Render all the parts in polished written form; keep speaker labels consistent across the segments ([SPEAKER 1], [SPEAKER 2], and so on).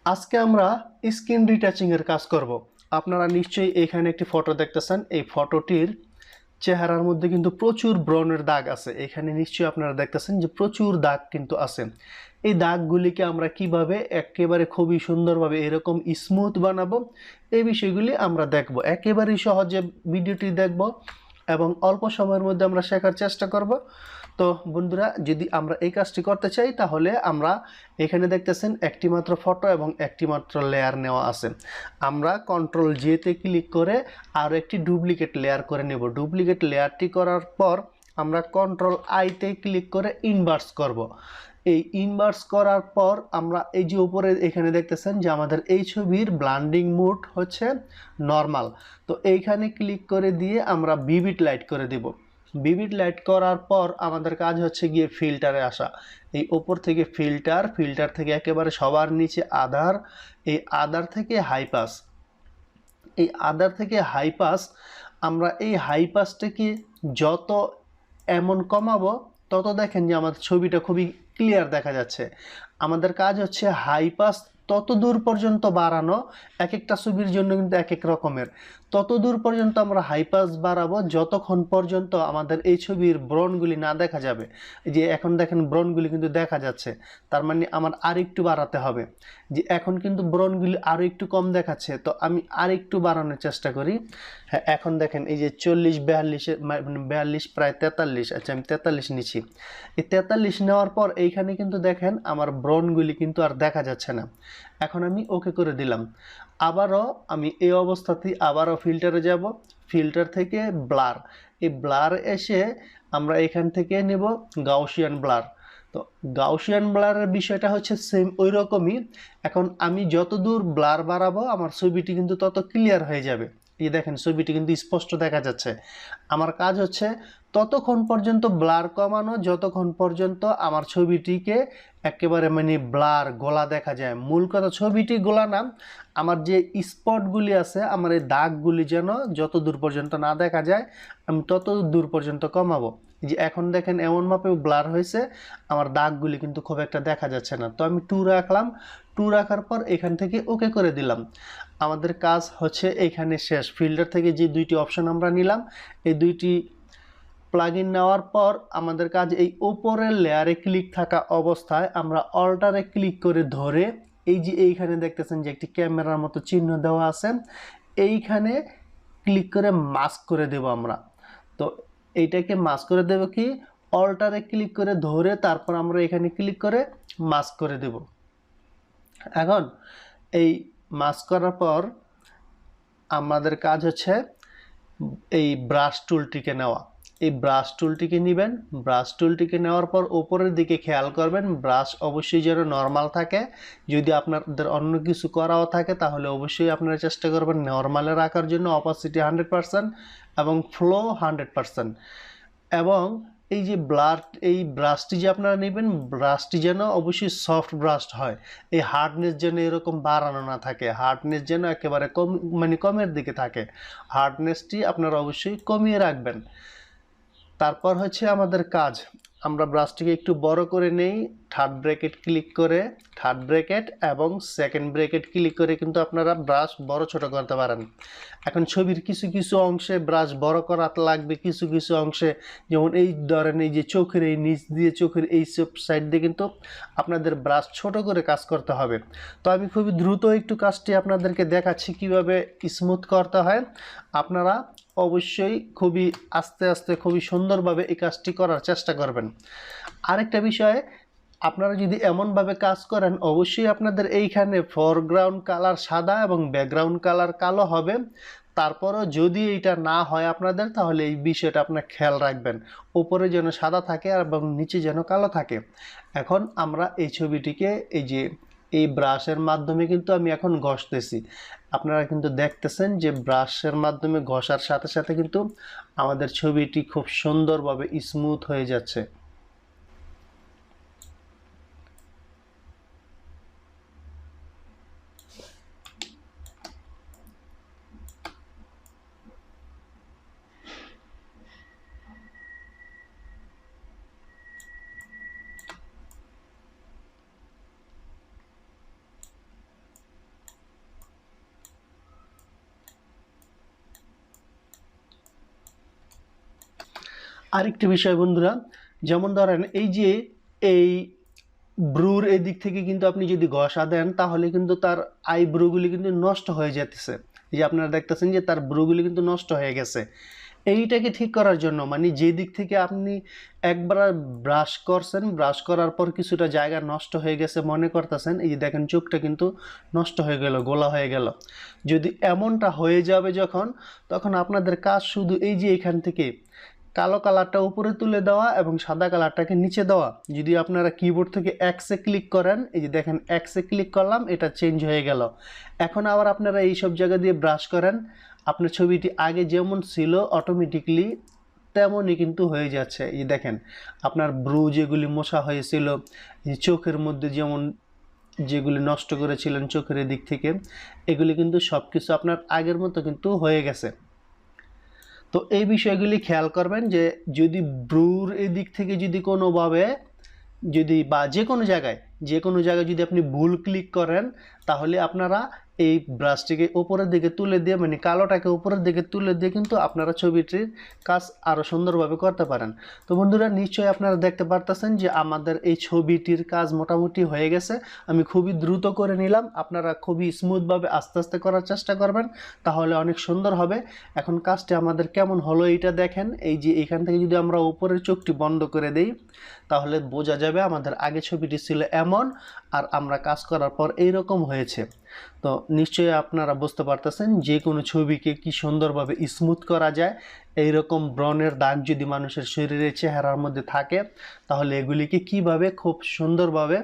[SPEAKER 1] আজকে আমরা skin retouching এর কাজ করব। আপনারা নিশ্চয়ই এখানে একটি ফটো দেখতেছেন। এই ফটোটির চেহারার মধ্যে কিন্তু প্রচুর ব্রণের দাগ আছে। এখানে নিশ্চয়ই আপনারা দেখতেছেন যে প্রচুর দাগ কিন্তু আছে। এই দাগগুলিকে আমরা কিভাবে একেবারে খুবই সুন্দরভাবে এরকম স্মুথ বানাবো, এই বিষয়গুলি আমরা দেখব। একেবারেই সহজে ভিডিওটি দেখব এবং অল্প সময়ের মধ্যে আমরা শেখার চেষ্টা করব। তো বন্ধুরা, যদি আমরা এই কাজটি করতে চাই তাহলে আমরা এখানে দেখতেছেন একটি মাত্র ফটো এবং একটি মাত্র লেয়ার নেওয়া আছে। আমরা কন্ট্রোল জেতে ক্লিক করে আরও একটি ডুপ্লিকেট লেয়ার করে নেব। ডুপ্লিকেট লেয়ারটি করার পর আমরা কন্ট্রোল আইতে ক্লিক করে ইনভার্স করব। এই ইনভার্স করার পর আমরা এই যে উপরে এখানে দেখতেছেন যে আমাদের এই ছবির ব্লান্ডিং মোড হচ্ছে নর্মাল। তো এইখানে ক্লিক করে দিয়ে আমরা ভিভিড লাইট করে দেব। ভিভিড লাইট করার পর আমাদের কাজ হচ্ছে গিয়ে ফিল্টারে আসা। এই ওপর থেকে ফিল্টার থেকে একেবারে সবার নিচে আধার, এই আধার থেকে হাই পাস, এই আধার থেকে হাই পাস, আমরা এই হাই পাসটাকে যত এমন কমাবো তত দেখেন যে আমাদের ছবিটা খুবই ক্লিয়ার দেখা যাচ্ছে। আমাদের কাজ হচ্ছে হাই পাস তত দূর পর্যন্ত বাড়ানো, এক একটা ছবির জন্য কিন্তু এক এক রকমের। তত দূর পর্যন্ত আমরা হাই পাস বাড়াবো যতক্ষণ পর্যন্ত আমাদের এই ছবির ব্রণগুলি না দেখা যাবে। যে এখন দেখেন ব্রণগুলি কিন্তু দেখা যাচ্ছে, তার মানে আমার আর একটু বাড়াতে হবে। যে এখন কিন্তু ব্রণগুলি আরও একটু কম দেখাচ্ছে, তো আমি আর একটু বাড়ানোর চেষ্টা করি। হ্যাঁ, এখন দেখেন এই যে 40-42 42 প্রায় 43, আচ্ছা আমি 43 নিচ্ছি। এই 43 নেওয়ার পর এইখানে কিন্তু দেখেন আমার ব্রণগুলি কিন্তু আর দেখা যাচ্ছে না। এখন আমি ওকে করে দিলাম। আবারও আমি এই অবস্থাতেই আবারও ফিল্টারে যাব। ফিল্টার থেকে ব্লার, এই ব্লার এসে আমরা এখান থেকে নেব গাউসিয়ান ব্লার। তো গাউসিয়ান ব্লারের বিষয়টা হচ্ছে সেম ওই রকমই। এখন আমি যত দূর ব্লার বাড়াবো আমার ছবিটি কিন্তু তত ক্লিয়ার হয়ে যাবে। এই দেখেন ছবিটি কিন্তু স্পষ্ট দেখা যাচ্ছে। আমার কাজ হচ্ছে ততক্ষণ পর্যন্ত ব্লার কমানো যতক্ষণ পর্যন্ত আমার ছবিটিকে একেবারে মানে ব্লার গোলা দেখা যায়। মূল কথা ছবিটি গোলা না, আমার যে স্পটগুলি আছে, আমার এই দাগগুলি যেন যত দূর পর্যন্ত না দেখা যায় আমি তত দূর পর্যন্ত কমাবো। যে এখন দেখেন এমন মাপে ব্লার হয়েছে, আমার দাগগুলি কিন্তু খুব একটা দেখা যাচ্ছে না। তো আমি 2 রাখলাম। 2 রাখার পর এখান থেকে ওকে করে দিলাম। আমাদের কাজ হচ্ছে এইখানে শেষ। ফিল্টার থেকে যে দুইটি অপশন আমরা নিলাম, এই দুইটি প্লাগইন নেওয়ার পর আমাদের কাজ এই উপরের লেয়ারে ক্লিক থাকা অবস্থায় আমরা অল্টারে ক্লিক করে ধরে এই যে এইখানে দেখতেছেন যে একটি ক্যামেরার মতো চিহ্ন দেওয়া আছে, এইখানে ক্লিক করে মাস্ক করে দেব আমরা। তো এইটাকে মাস্ক করে দেব কি, অল্টারে ক্লিক করে ধরে তারপর আমরা এখানে ক্লিক করে মাস্ক করে দেব। এখন এই মাস্ক করার পর আমাদের কাজ হচ্ছে এই ব্রাশ টুলটিকে নেওয়া। এই ব্রাশ টুলটিকে নেবেন। ব্রাশ টুলটিকে নেওয়ার পর উপরের দিকে খেয়াল করবেন ব্রাশ অবশ্যই যেন নর্মাল থাকে। যদি আপনাদের অন্য কিছু করাও থাকে তাহলে অবশ্যই আপনারা চেষ্টা করবেন নর্মালে রাখার জন্য, অপাসিটি 100% এবং ফ্লো 100%। এবং এই যে এই ব্রাশটি যে আপনারা নেবেন, ব্রাশটি যেন অবশ্যই সফট ব্রাশ হয়। এই হার্ডনেস যেন এরকম বাড়ানো না থাকে, হার্ডনেস যেন একেবারে কম মানে কমের দিকে থাকে। হার্ডনেসটি আপনারা অবশ্যই কমিয়ে রাখবেন। তারপর হচ্ছে আমাদের কাজ, আমরা ব্রাশটিকে একটু বড় করে নেই। থার্ড ব্র্যাকেট ক্লিক করে, থার্ড ব্র্যাকেট এবং সেকেন্ড ব্র্যাকেট ক্লিক করে কিন্তু আপনারা ব্রাশ বড় ছোট করতে পারেন। এখন ছবির কিছু কিছু অংশে ব্রাশ বড় করাতে লাগবে, কিছু কিছু অংশে যেমন এই ধরেন এই যে চোখের এই নিচ দিয়ে, চোখের এই সব সাইড দিয়ে কিন্তু আপনাদের ব্রাশ ছোট করে কাজ করতে হবে। তো আমি খুবই দ্রুত একটু কাজটি আপনাদেরকে দেখাচ্ছি কিভাবে স্মুথ করতে হয়। আপনারা অবশ্যই খুবই আস্তে আস্তে খুবই সুন্দরভাবে এই কাজটি করার চেষ্টা করবেন। আরেকটা বিষয়, আপনারা যদি এমনভাবে কাজ করেন অবশ্যই আপনাদের এইখানে ফরগ্রাউন্ড কালার সাদা এবং ব্যাকগ্রাউন্ড কালার কালো হবে। তারপরও যদি এইটা না হয় আপনাদের, তাহলে এই বিষয়টা আপনার খেয়াল রাখবেন, উপরে যেন সাদা থাকে এবং নিচে যেন কালো থাকে। এখন আমরা এই ছবিটিকে এই যে এই ব্রাশের মাধ্যমে কিন্তু আমি এখন ঘষতেছি। আপনারা কিন্তু দেখতেছেন যে ব্রাশের মাধ্যমে ঘষার সাথে সাথে কিন্তু আমাদের ছবিটি খুব সুন্দরভাবে স্মুথ হয়ে যাচ্ছে। আরেকটি বিষয় বন্ধুরা, যেমন ধরেন এই যে এই ব্রুর এদিক থেকে কিন্তু আপনি যদি ঘষা দেন তাহলে কিন্তু তার আইব্রোগুলি কিন্তু নষ্ট হয়ে যেতেছে। এই যে আপনারা দেখতেছেন যে তার ব্রুগুলি কিন্তু নষ্ট হয়ে গেছে। এইটাকে ঠিক করার জন্য মানে যে দিক থেকে আপনি একবার ব্রাশ করছেন, ব্রাশ করার পর কিছুটা জায়গা নষ্ট হয়ে গেছে মনে করতেছেন, এই যে দেখেন চোখটা কিন্তু নষ্ট হয়ে গেল, গোলা হয়ে গেল। যদি এমনটা হয়ে যাবে যখন, তখন আপনাদের কাজ শুধু এই যে এখান থেকে কালো কালারটা উপরে তুলে দেওয়া এবং সাদা কালারটাকে নিচে দেওয়া। যদি আপনারা কিবোর্ড থেকে এক্সে ক্লিক করেন, এই যে দেখেন এক্সে ক্লিক করলাম, এটা চেঞ্জ হয়ে গেল। এখন আবার আপনারা এই সব জায়গা দিয়ে ব্রাশ করেন, আপনার ছবিটি আগে যেমন ছিল অটোমেটিকলি তেমনই কিন্তু হয়ে যাচ্ছে। এই দেখেন আপনার ব্রু যেগুলি মোছা হয়েছিল, চোখের মধ্যে যেমন যেগুলি নষ্ট করেছিলেন চোখের দিক থেকে, এগুলি কিন্তু সব কিছু আপনার আগের মতো কিন্তু হয়ে গেছে। তো এই বিষয়গুলি খেয়াল করবেন যে যদি ব্রুর এদিক থেকে যদি কোনোভাবে যদি বা যে কোনো জায়গায় যদি আপনি ভুল ক্লিক করেন, তাহলে আপনারা এই ব্রাশটিকে উপরের দিকে তুলে দিয়ে মানে কালোটাকে উপরের দিকে তুলে দিয়ে কিন্তু আপনারা ছবিটির কাজ আরও সুন্দরভাবে করতে পারেন। তো বন্ধুরা নিশ্চয়ই আপনারা দেখতে পারতেছেন যে আমাদের এই ছবিটির কাজ মোটামুটি হয়ে গেছে। আমি খুবই দ্রুত করে নিলাম, আপনারা খুবই স্মুথভাবে আস্তে আস্তে করার চেষ্টা করবেন, তাহলে অনেক সুন্দর হবে। এখন কাজটি আমাদের কেমন হলো এইটা দেখেন। এই যে এখান থেকে যদি আমরা উপরের চোখটি বন্ধ করে দেই তাহলে বোঝা যাবে আমাদের আগে ছবিটি ছিল এমন আর আমরা কাজ করার পর এইরকম হয়েছে। তো নিশ্চয়ই আপনারা বুঝতে পারতেছেন যে কোনো ছবিকে কি সুন্দরভাবে স্মুথ করা যায়। এইরকম ব্রণের দাগ যদি মানুষের শরীরে চেহারার মধ্যে থাকে তাহলে এগুলিকে কিভাবে খুব সুন্দরভাবে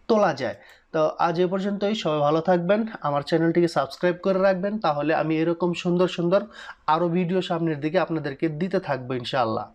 [SPEAKER 1] তোলা যায়। তো আজ এ পর্যন্তই, সবাই ভালো থাকবেন, আমার চ্যানেলটিকে সাবস্ক্রাইব করে রাখবেন, তাহলে আমি এরকম সুন্দর সুন্দর আরও ভিডিও সামনের দিকে আপনাদেরকে দিতে থাকবো ইনশাআল্লাহ।